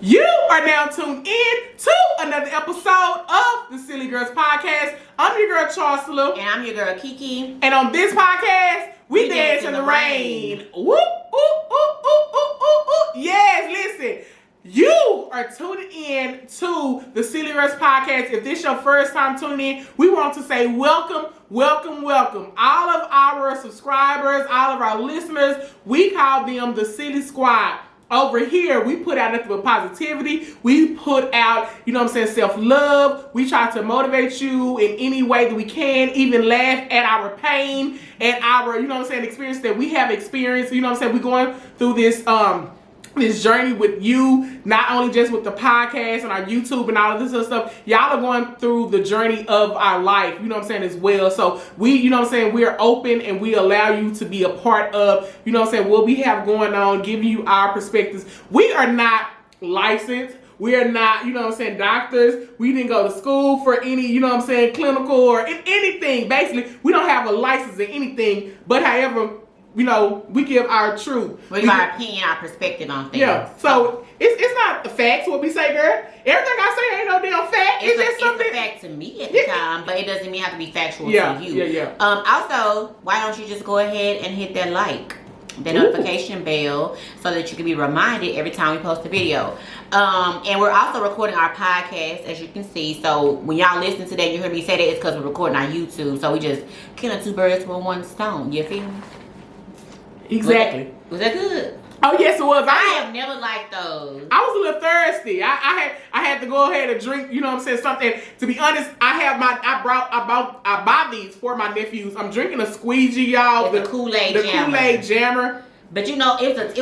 You are now tuned in to another episode of the Silly Girls Podcast. I'm your girl, Chancellor. And I'm your girl, Kiki. And on this podcast, we dance in the rain. Whoop, ooh, ooh, ooh, ooh, ooh, ooh. Yes, listen. You are tuning in to the Silly Girls Podcast. If this is your first time tuning in, we want to say welcome, welcome, welcome. All of our subscribers, all of our listeners, we call them the Silly Squad. Over here, we put out nothing but positivity. We put out, self-love. We try to motivate you in any way that we can, even laugh at our pain and our, experience that we have experienced. We're going through this journey with you, not only just with the podcast and our YouTube and all of this other stuff. Y'all are going through the journey of our life, as well. So we, we are open and we allow you to be a part of, what we have going on, giving you our perspectives. We are not licensed. We are not, doctors. We didn't go to school for any, clinical or anything. Basically, we don't have a license in anything, but however, we give our truth. We give our opinion, our perspective on things. Yeah, so it's not the facts what we say, girl. Everything I say ain't no damn fact. It's just something. It's a fact to me at the time, but it doesn't mean it have to be factual to you. Yeah. Also, why don't you just go ahead and hit that notification bell so that you can be reminded every time we post a video. And we're also recording our podcast, as you can see. So when y'all listen to that, you hear me say that, it's because we're recording our YouTube. So we just killing two birds with one stone. You feel me? Exactly. Was that good? Oh yes, it was. I have never liked those. I was a little thirsty. I had to go ahead and drink. Something. To be honest, I buy these for my nephews. I'm drinking a squeegee, y'all. The Kool-Aid Jammer. Kool-Aid Jammer. But it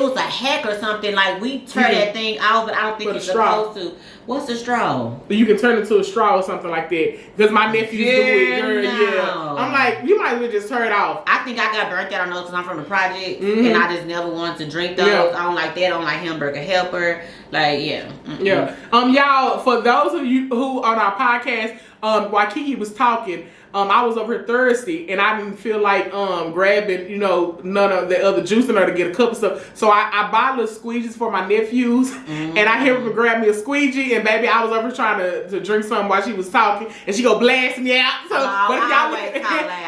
was a hack or something. Like we turned that thing out, but I don't think you're supposed to. What's the straw? You can turn it to a straw or something like that. Because my nephews do it. Girl, yeah. I'm like, you might as well just turn it off. I think I got burnt out on those because I'm from the project, and I just never wanted to drink those. Yeah. I don't like that. I don't like Hamburger Helper. Like, yeah. Mm-mm. Yeah. Y'all, for those of you who on our podcast, while Kiki was talking, I was over here thirsty and I didn't feel like grabbing, none of the other juice in order to get a cup of stuff. So I buy little squeegees for my nephews, and I hear them grab me a squeegee, and baby, I was over here trying to drink something while she was talking, and she go blast me out. So, but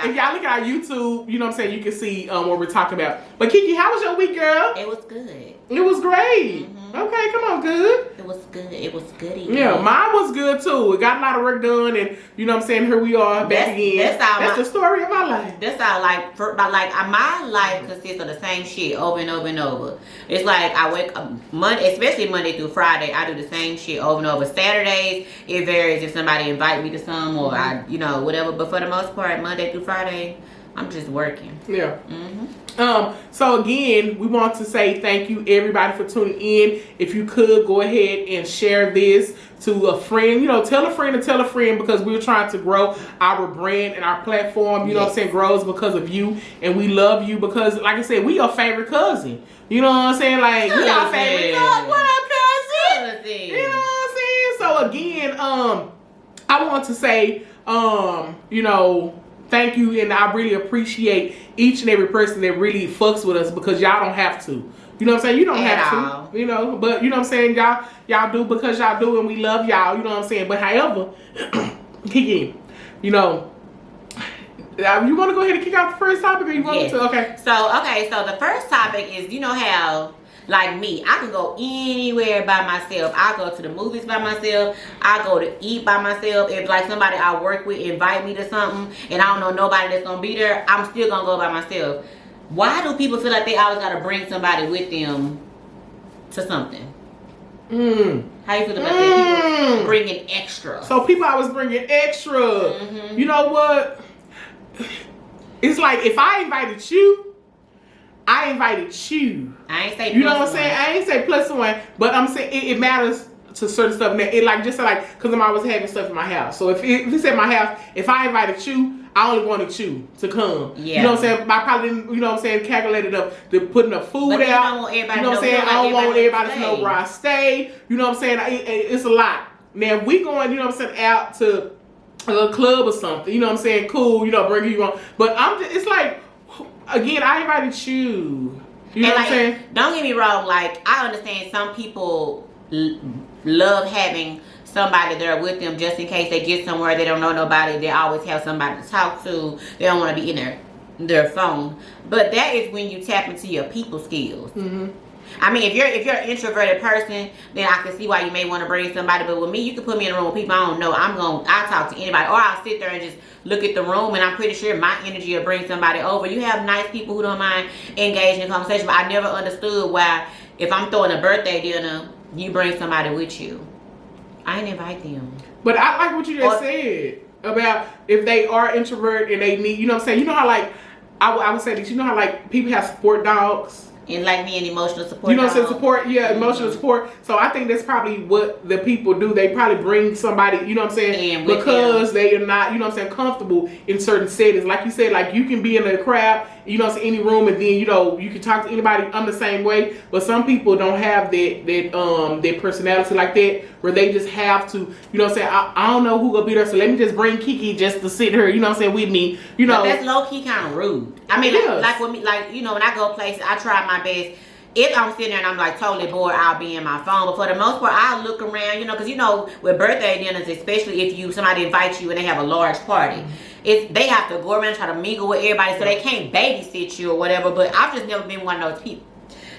if y'all look at our YouTube, you can see what we're talking about. But Kiki, how was your week, girl? It was good. It was great. Okay, come on, good. It was good. It was goody. Yeah, mine was good too. We got a lot of work done, and here we are back again. That's the story of our life. That's our life. My life consists of the same shit over and over and over. It's like I wake up especially Monday through Friday. I do the same shit over and over. Saturdays it varies if somebody invite me to some or I, whatever. But for the most part, Monday through Friday, I'm just working. Yeah. So again, we want to say thank you everybody for tuning in. If you could go ahead and share this to a friend, tell a friend to tell a friend, because we're trying to grow our brand and our platform, grows because of you, and we love you because, like I said, we your favorite cousin. You know what I'm saying? Like, we our favorite cousin. What up, cousin? You know what I'm saying? So again, I want to say, thank you, and I really appreciate each and every person that really fucks with us, because y'all don't have to. You know what I'm saying? You don't have to. But you know what I'm saying? Y'all do because y'all do, and we love y'all. You know what I'm saying? But however, Kiki, you want to go ahead and kick out the first topic, or you want to? Okay. So the first topic is, how, like me, I can go anywhere by myself. I go to the movies by myself. I go to eat by myself. If like somebody I work with invite me to something and I don't know nobody that's gonna be there, I'm still gonna go by myself. Why do people feel like they always gotta bring somebody with them to something? How you feel about that? People bringing extra. So people always bringing extra. You know what? It's like if I invited you, I invited you. I ain't say you know what I'm saying? I ain't say plus one, but I'm saying it matters to certain stuff. Because I'm always having stuff in my house. So if it's at my house, if I invited you, I only wanted you to come. Yeah. You know what I'm saying? I probably didn't, calculated up to putting the food but out. I don't want everybody I don't want everybody to know where I stay. You know what I'm saying? It's a lot. Now, if we going, out to a club or something, you know what I'm saying? Cool, bring you on. But it's like, again, I invited you. You know what I'm saying? Don't get me wrong. Like, I understand some people love having somebody there with them just in case they get somewhere they don't know nobody. They always have somebody to talk to. They don't want to be in their phone. But that is when you tap into your people skills. Mm-hmm. I mean, if you're an introverted person, then I can see why you may want to bring somebody. But with me, you can put me in a room with people I don't know. I'll talk to anybody, or I'll sit there and just look at the room, and I'm pretty sure my energy will bring somebody over. You have nice people who don't mind engaging in conversation, but I never understood why if I'm throwing a birthday dinner, you bring somebody with you. I ain't invite them. But I like what you just said about if they are introvert and they need, you know what I'm saying? You know how like, I would say this, you know how like people have support dogs? And like me, an emotional support. You know what I'm saying? Support, yeah, emotional support. So I think that's probably what the people do. They probably bring somebody, you know what I'm saying? Because they are not, you know what I'm saying, comfortable in certain settings. Like you said, like you can be in a crowd, you know, any room, and then you know you can talk to anybody. I'm the same way, but some people don't have that personality like that, where they just have to, you know what I'm saying. I don't know who gonna be there, so let me just bring Kiki just to sit here, you know what I'm saying, with me, you know. But that's low key kind of rude. I mean, like with me, like you know, when I go places, I try my best. If I'm sitting there and I'm like totally bored, I'll be in my phone. But for the most part, I'll look around, you know, because you know, with birthday dinners, especially if somebody invites you and they have a large party, they have to go around and try to mingle with everybody, so they can't babysit you or whatever. But I've just never been one of those people.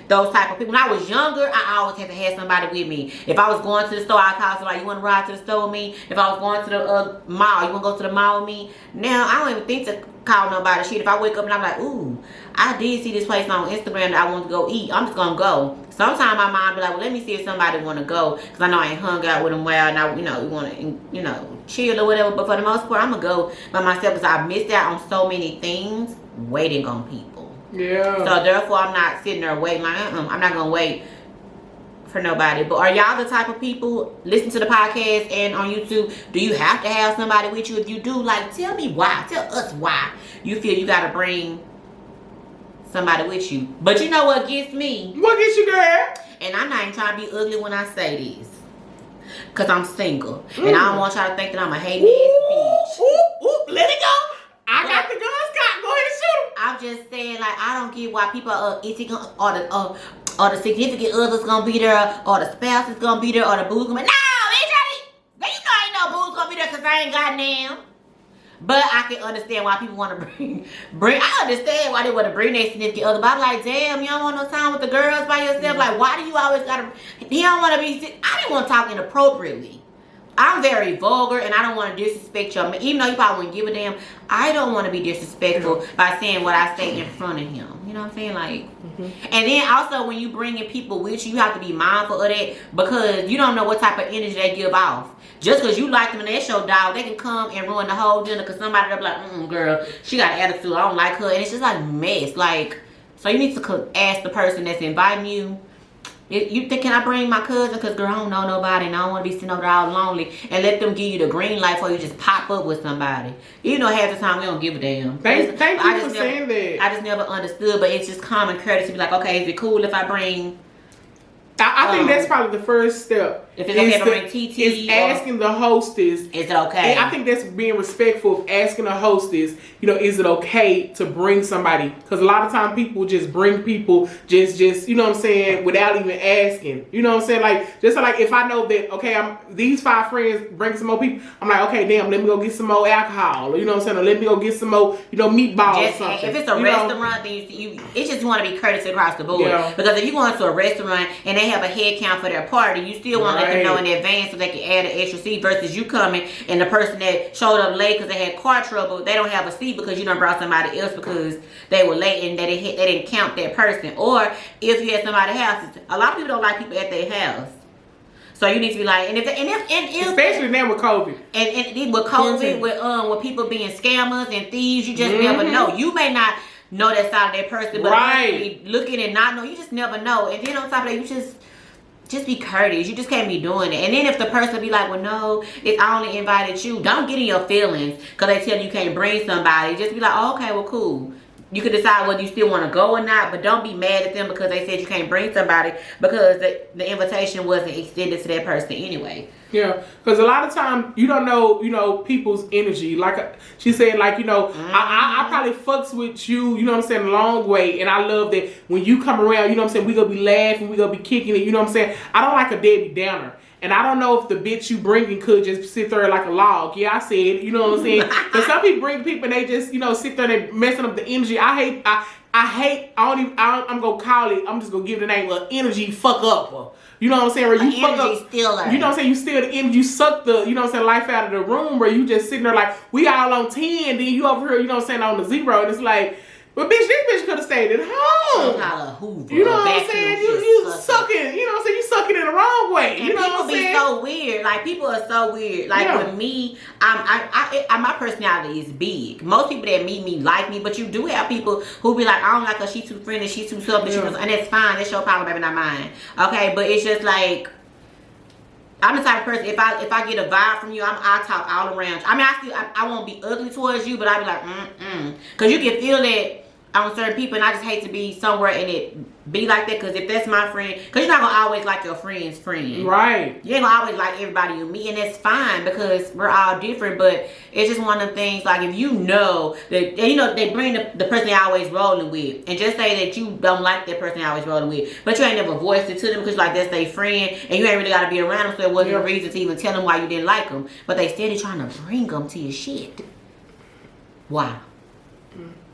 Those type of people. When I was younger, I always had to have somebody with me. If I was going to the store, I'd call somebody, you want to ride to the store with me? If I was going to the mall, you want to go to the mall with me? Now, I don't even think to call nobody. Shit, if I wake up and I'm like, ooh, I did see this place on Instagram that I want to go eat, I'm just going to go. Sometimes my mom be like, well, let me see if somebody want to go, because I know I ain't hung out with them well, and I, you know, we want to, you know, chill or whatever. But for the most part, I'm going to go by myself, because I missed out on so many things waiting on people. Yeah. So therefore, I'm not sitting there waiting. Like, I'm not gonna wait for nobody. But are y'all the type of people listen to the podcast and on YouTube? Do you have to have somebody with you? If you do, like, tell me why. Tell us why you feel you gotta bring somebody with you. But you know what gets me? What gets you, girl? And I'm not even trying to be ugly when I say this, cause I'm single, and I don't want y'all to think that I'm a hating ass bitch. Let it go. I got the gun, Scott. Go ahead and shoot him. I'm just saying, like, I don't get why people are or the significant other's gonna be there, or the spouse is gonna be there, or the boo's gonna be. No, bitch, you know ain't no boo's gonna be there, cause I ain't got them. But I can understand why people want to bring. I understand why they want to bring their significant other. But I'm like, damn, you don't want no time with the girls by yourself. Like, why do you always gotta? He don't want to be. I didn't want to talk inappropriately. I'm very vulgar, and I don't want to disrespect y'all. Even though you probably wouldn't give a damn, I don't want to be disrespectful by saying what I say in front of him. You know what I'm saying? Like, and then also when you bringing people with you, you have to be mindful of that, because you don't know what type of energy they give off. Just because you like them and that's your dog, they can come and ruin the whole dinner, because somebody will be like, girl, she got an attitude, I don't like her. And it's just like mess. Like, so you need to ask the person that's inviting you. You think, can I bring my cousin? Because, girl, I don't know nobody, and I don't want to be sitting over there all lonely. And let them give you the green light before you just pop up with somebody. You know, half the time we don't give a damn. Thank you for saying that. I just never understood, but it's just common courtesy to be like, okay, is it cool if I bring... I think that's probably the first step. If it's okay to bring TT, is asking the hostess. Is it okay? And I think that's being respectful of asking a hostess. You know, is it okay to bring somebody? Because a lot of times people just bring people just you know what I'm saying, without even asking. You know what I'm saying? Like, just like if I know that, okay, I'm these 5 friends bring some more people, I'm like, okay, damn, let me go get some more alcohol. You know what I'm saying? Or let me go get some more, you know, meatballs or something. If it's a restaurant, then it's just want to be courteous across the board. Yeah. Because if you go into a restaurant and they have a head count for their party, you still want to let them know in advance so they can add an extra seat, versus you coming and the person that showed up late because they had car trouble, they don't have a seat because you done brought somebody else because they were late and they didn't count that person. Or if you had somebody's house, a lot of people don't like people at their house. So you need to be like, and if especially now with COVID, and with COVID, with people being scammers and thieves, you just never know. You may not know that side of that person, but looking and not know, you just never know. And then on top of that, you just be courteous. You just can't be doing it. And then if the person be like, well, no, I only invited you, don't get in your feelings because they tell you can't bring somebody. Just be like, oh, okay, well, cool. You can decide whether you still want to go or not, but don't be mad at them because they said you can't bring somebody because the invitation wasn't extended to that person anyway. Yeah, because a lot of times you don't know, people's energy. Like she said, like, I probably fucks with you, you know what I'm saying, a long way. And I love that when you come around, you know what I'm saying, we gonna be laughing, we gonna be kicking it, you know what I'm saying. I don't like a Debbie Downer. And I don't know if the bitch you bringing could just sit there like a log. Yeah, I said, you know what I'm saying? Because some people bring people and they just, sit there and they messing up the energy. I'm gonna call it, I'm just gonna give the name of energy fuck up. You know what I'm saying? Where you fuck up, stealer. you know what I'm saying? You steal the energy, you suck the, you know what I'm saying, life out of the room where you just sitting there like, we all on 10, then you over here, you know what I'm saying, on the 0. And it's like, but bitch, this bitch could have stayed at home. Hoover, you know what I'm saying? You sucking, you know what I'm saying? You sucking in the wrong way. And you know people what I'm saying? be so weird. Like, people are so weird. Like, with me, my personality is big. Most people that meet me like me, but you do have people who be like, I don't like her, she's too friendly, she's too selfish, and that's fine. That's your problem, baby, not mine. Okay, but it's just like, I'm the type of person, if I get a vibe from you, I'll talk all around you. I mean, I won't be ugly towards you, but I'll be like, because you can feel that on certain people, and I just hate to be somewhere and it be like that, because if that's my friend, because you're not going to always like your friend's friend. Right. You ain't going to always like everybody you meet, and that's fine, because we're all different, but it's just one of them things, like, if you know that, they bring the person they're always rolling with, and just say that you don't like that person they're always rolling with, but you ain't never voiced it to them, because, like, that's their friend, and you ain't really got to be around them, so there wasn't a reason to even tell them why you didn't like them, but they steady trying to bring them to your shit. Why?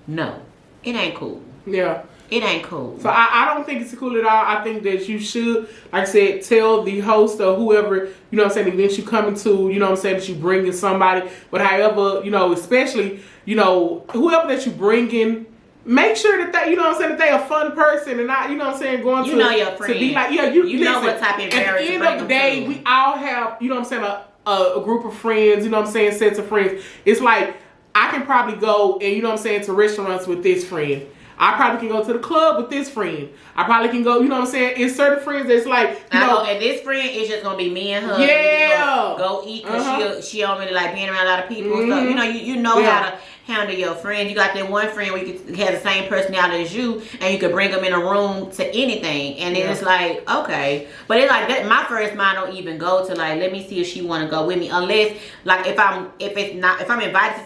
No. It ain't cool. Yeah. It ain't cool. So I don't think it's cool at all. I think that you should, like I said, tell the host or whoever, you know what I'm saying, events you coming to, you know what I'm saying, that you bringing somebody. But however, especially, whoever that you bringing, make sure that they, you know what I'm saying, that they a fun person and not, you know what I'm saying, going to know your friend. To be like, you know what type of environment. At the end of the day, we all have, you know what I'm saying, a group of friends, you know what I'm saying, sets of friends. It's like, I can probably go and, you know what I'm saying, to restaurants with this friend. I probably can go to the club with this friend. I probably can go, you know what I'm saying, it's certain friends that's like, and this friend is just going to be me and her. Yeah. Go eat because she don't really like being around a lot of people. So, you know how to handle your friends. You got that one friend where you could have the same personality as you, and you could bring them in a room to anything. And then it's like, okay. But it's like that. My first mind don't even go to like, let me see if she want to go with me. Unless, like, if I'm invited to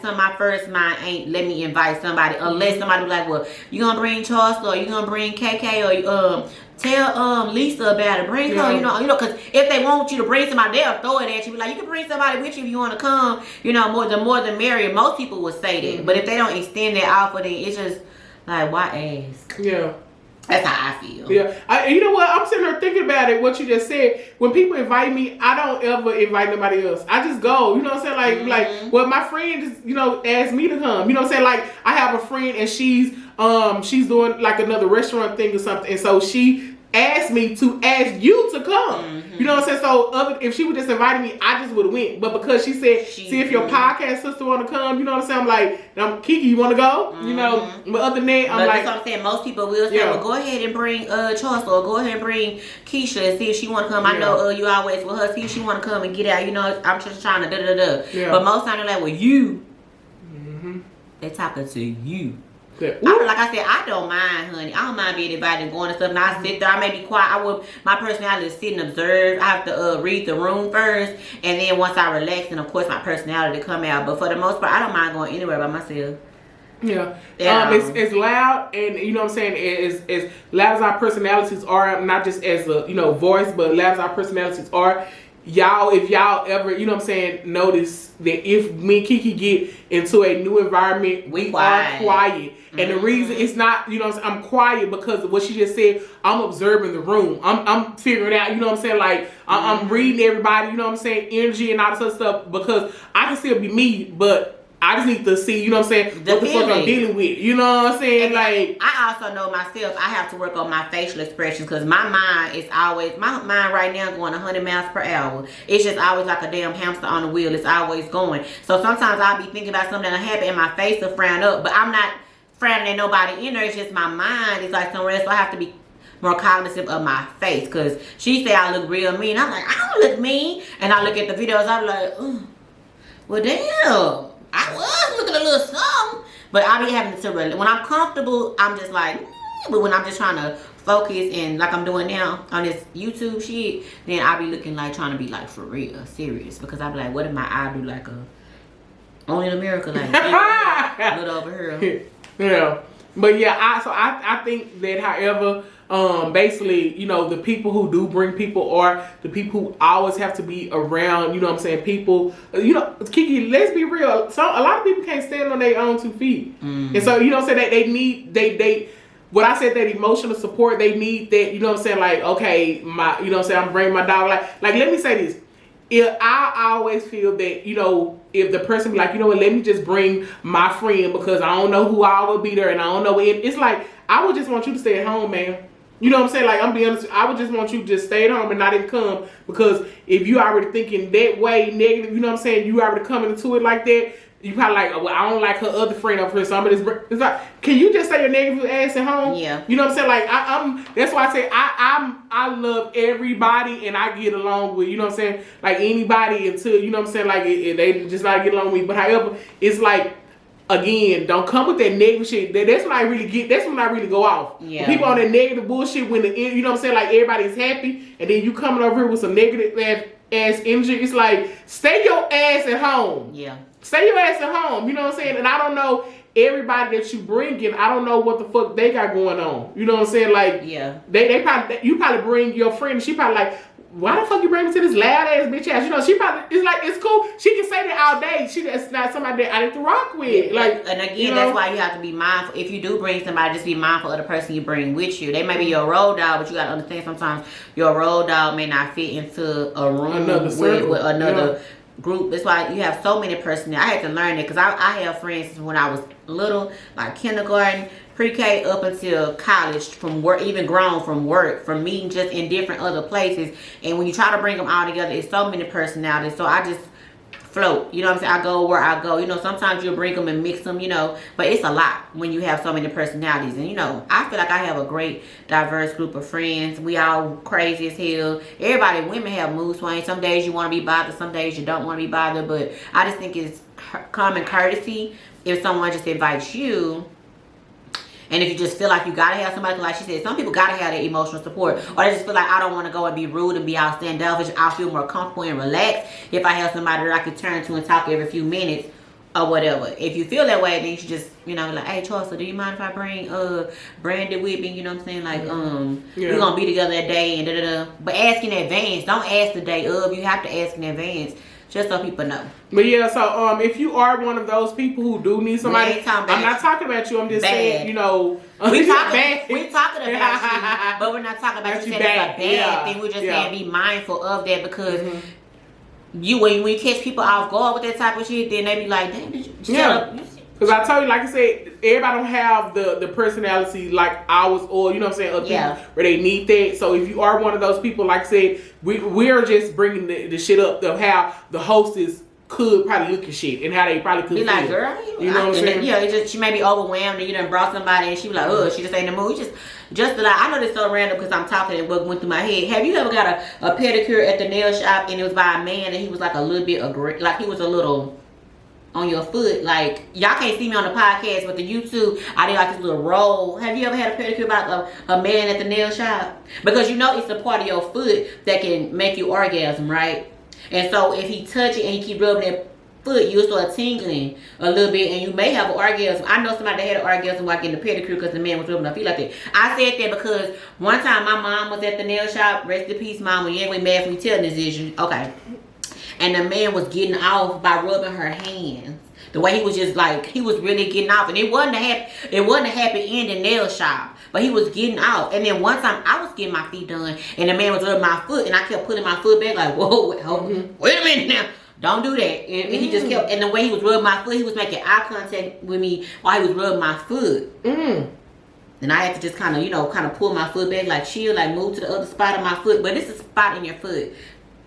something, my first mind ain't let me invite somebody. Unless somebody be like, well, you gonna bring Charles, or you gonna bring KK, or tell Lisa about it. Bring her, because if they want you to bring somebody, they'll throw it at you. Be like, you can bring somebody with you if you want to come. The more the merrier. Most people would say that, but if they don't extend that offer, then it's just like, why ask? Yeah. That's how I feel. Yeah. You know what? I'm sitting here thinking about it, what you just said. When people invite me, I don't ever invite nobody else. I just go. You know what I'm saying? Like, well, my friend just, asked me to come. You know what I'm saying? Like, I have a friend and she's doing like another restaurant thing or something. And so she asked me to ask you to come. You know what I'm saying? So if she would just invited me, I just would have went. But because she said, see if your podcast sister want to come, you know what I'm saying? I'm like, Kiki, you want to go? But other than that, I'm like. That's what I'm saying. Most people will say, well, go ahead and bring Charles, or go ahead and bring Keisha and see if she want to come. I know you always with her. See if she want to come and get out. I'm just trying to da-da-da-da. Yeah. But most times they're like, well, you. They're talking to you. Like I said, I don't mind, honey. I don't mind being invited and going and stuff. And I sit there, I may be quiet. My personality is sit and observe. I have to read the room first, and then once I relax, and of course my personality come out. But for the most part, I don't mind going anywhere by myself. Yeah. It's loud, and you know what I'm saying, as loud as our personalities are, not just as a voice, but loud as our personalities are. If y'all ever, you know what I'm saying, notice that if me and Kiki get into a new environment, we are quiet. And the reason it's not, I'm quiet because of what she just said. I'm observing the room. I'm figuring out, you know what I'm saying, like I'm reading everybody, you know what I'm saying, energy and all this other stuff, because I can still be me, but I just need to see, you know what I'm saying, what the fuck I'm dealing with. You know what I'm saying? And like, I also know myself, I have to work on my facial expressions, because my mind is always, my mind right now going 100 miles per hour. It's just always like a damn hamster on the wheel. It's always going. So sometimes I'll be thinking about something that happened and my face will frown up, but I'm not frowning at nobody in there. It's just my mind is like somewhere else. So I have to be more cognizant of my face, because she said I look real mean. I'm like, I don't look mean. And I look at the videos, I'm like, well, damn. I was looking a little something. But I be having to when I'm comfortable, I'm just like, but when I'm just trying to focus and like I'm doing now on this YouTube shit, then I be looking like trying to be like for real, serious. Because I be like, what if my eye do like a Only in America, like a little over here. Yeah. But yeah, I think that however, basically, you know, the people who do bring people are the people who always have to be around, you know what I'm saying, people, you know, Kiki, let's be real, a lot of people can't stand on their own 2 feet. And so, you know what I'm saying, they need, what I said, that emotional support, they need that, you know what I'm saying, like, okay, you know what I'm saying, I'm bringing my dog, like let me say this. I always feel that, you know, if the person be like, you know what, let me just bring my friend because I don't know who I will be there and I don't know it's like, I would just want you to stay at home, man. You know what I'm saying? Like, I'm being honest, I would just want you to just stay at home and not even come, because if you already thinking that way negative, you know what I'm saying, you already coming into it like that, you probably like, well, I don't like her other friend over here, so I'm gonna just, it's like, can you just say your negative ass at home? Yeah. You know what I'm saying? Like, I'm that's why I say I love everybody and I get along with, you know what I'm saying, like anybody until, you know what I'm saying, like they just not get along with me. But however, it's like, again, don't come with that negative shit. That's when I really get. That's when I really go off. Yeah. When people on that negative bullshit, when you know what I'm saying, like everybody's happy, and then you coming over here with some negative ass energy. It's like, stay your ass at home. Yeah. Stay your ass at home. You know what I'm saying. And I don't know everybody that you bring in. I don't know what the fuck they got going on. You know what I'm saying. Like, yeah. They probably, you probably bring your friend. And she probably like, why the fuck you bring me to this loud ass bitch ass? You know, she probably, it's like, it's cool. She can say that all day. That's not somebody that I need to rock with. Like, and again, you know? That's why you have to be mindful. If you do bring somebody, just be mindful of the person you bring with you. They may be your road dog, but you gotta understand sometimes your road dog may not fit into a room with another group. That's why you have so many personnel. I had to learn it because I have friends when I was little, like kindergarten, pre-K up until college, from work, even grown from work, from meeting just in different other places. And when you try to bring them all together, it's so many personalities. So I just float, you know what I'm saying? I go where I go. You know, sometimes you'll bring them and mix them, you know, but it's a lot when you have so many personalities. And, you know, I feel like I have a great, diverse group of friends. We all crazy as hell. Everybody, women have mood swings. Some days you want to be bothered, some days you don't want to be bothered. But I just think it's common courtesy if someone just invites you. And if you just feel like you gotta have somebody, like she said, some people gotta have that emotional support, or they just feel like, I don't want to go and be rude and be all standoffish. I'll feel more comfortable and relaxed if I have somebody that I can turn to and talk every few minutes or whatever. If you feel that way, then you should just, you know, like, hey Charles, do you mind if I bring Brandon with me? You know what I'm saying? Like, we're gonna be together that day and da. But ask in advance. Don't ask the day of. You have to ask in advance, just so people know. But yeah, so if you are one of those people who do need somebody, I'm not talking about you. I'm just saying, you know, we talking about you, but we're not talking about you saying it's a bad thing. We're just saying be mindful of that, because you when you catch people off guard with that type of shit, then they be like, damn, shut up. Because I told you, like I said, everybody don't have the personality like ours, or, you know what I'm saying, other people where they need that. So if you are one of those people, like I said, we're just bringing the shit up of how the hostess could probably look at shit and how they probably could be feel. like, girl, you know what I'm saying? Yeah, she may be overwhelmed and you done brought somebody and she be like, oh, she just ain't in the mood. Just like, I know this so random because I'm talking and what went through my head. Have you ever got a pedicure at the nail shop and it was by a man and he was like a little bit like he was a little on your foot? Like, y'all can't see me on the podcast, but the YouTube, I did like this little roll. Have you ever had a pedicure about a man at the nail shop? Because you know it's a part of your foot that can make you orgasm, right? And so if he touch it and he keep rubbing that foot, you'll start tingling a little bit and you may have an orgasm. I know somebody that had an orgasm while getting the pedicure because the man was rubbing her feet like that. I said that because one time my mom was at the nail shop, rest in peace mama, you ain't gonna be mad for me telling this issue. Okay. And the man was getting off by rubbing her hands. The way he was just like, he was really getting off. And it wasn't a happy ending nail shop. But he was getting off. And then one time I was getting my feet done and the man was rubbing my foot and I kept putting my foot back like, whoa, wait a minute now. Don't do that. And he just kept, and the way he was rubbing my foot, he was making eye contact with me while he was rubbing my foot. And I had to just kind of, you know, pull my foot back, like chill, like move to the other spot of my foot. But it's a spot in your foot.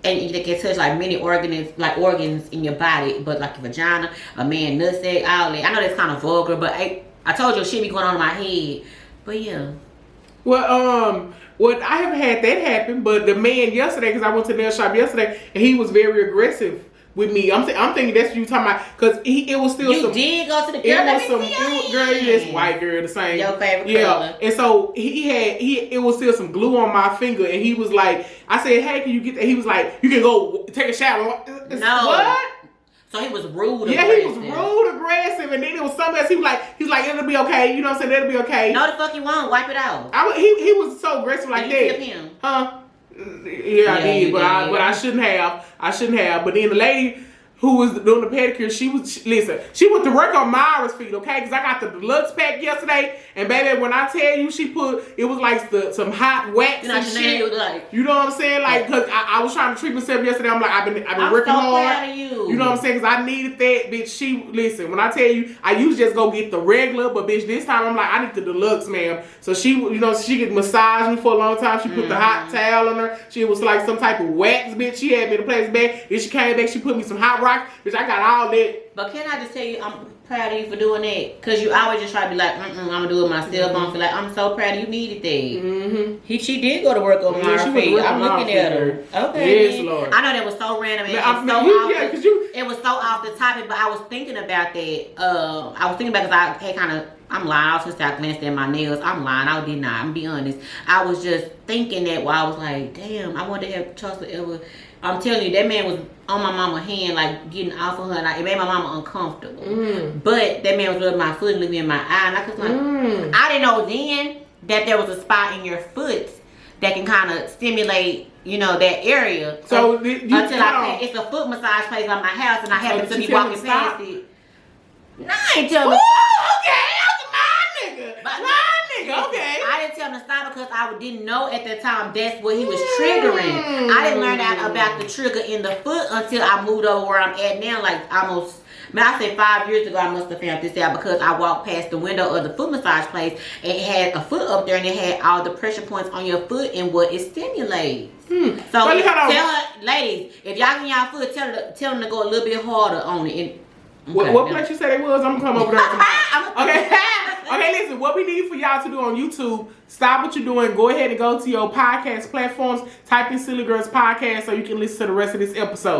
And they can touch like many organs in your body, but like your vagina, a man nutsack, all that. I know that's kind of vulgar, but I told you shit be going on in my head. But yeah. Well, I haven't had that happen, but the man yesterday, because I went to the nail shop yesterday, and he was very aggressive with me. I'm thinking that's what you talking about because it was still you some. did go to the It girl. was some girl, this white girl, the same. Your favorite yeah. color. And so it was still some glue on my finger, and he was like, I said, hey, can you get that? He was like, you can go take a shower. No. What? So he was rude. Yeah, aggressive. he was rude, aggressive, and then it was something else. He was like, it'll be okay. You know what I'm saying? It'll be okay. No, the fuck you won't. Wipe it out. He was so aggressive like Did that. you tip him? Huh? Yeah, I did, but I shouldn't have. But then the lady who was doing the pedicure, she went to work on Myra's feet, okay? Because I got the deluxe pack yesterday, and baby, when I tell you, she put it was like some hot wax and shit. You know what I'm saying? Like, cause I was trying to treat myself yesterday. I'm like, I've been working so hard. Proud of you. You know what I'm saying? Because I needed that, bitch. When I tell you, I usually just go get the regular, but bitch, this time I'm like, I need the deluxe, ma'am. So she get massaged me for a long time. She put the hot towel on her. She was like some type of wax, bitch. She had me in a plastic bag. Then she came back. She put me some hot rock, bitch. I got all that. But can I just tell you, I'm proud of you for doing that. Because you always just try to be like, I'm going to do it myself. I'm feel like, I'm so proud of you needed that. She did go to work on my feet. I'm looking at her. Okay. Yes, Lord. I know that was so random. It was so off the topic, but I was thinking about that. I was thinking about because I'm lying. I was just glanced at my nails. I'm lying. I did not. I'm be honest. I was just thinking that while I was like, damn, I wonder if Charles would ever. I'm telling you, that man was on my mama's hand, like getting off of her, and it made my mama uncomfortable. But that man was rubbing my foot and looking in my eye, and I was like, I didn't know then that there was a spot in your foot that can kind of stimulate, that area. So it's a foot massage place on my house, and I happened to be walking past it. No, I ain't telling him. Okay, that's my nigga. Okay. I didn't tell him to stop because I didn't know at that time that's what he was triggering. I didn't learn out about the trigger in the foot until I moved over where I'm at now, like almost. I say 5 years ago, I must have found this out because I walked past the window of the foot massage place and it had a foot up there and it had all the pressure points on your foot and what it stimulates. So ladies, if y'all get y'all foot, tell them to go a little bit harder on it. What place you said it was? I'm gonna come over there tomorrow. Okay. Okay, listen, what we need for y'all to do on YouTube, stop what you're doing, go ahead and go to your podcast platforms, type in Silly Girls Podcast so you can listen to the rest of this episode.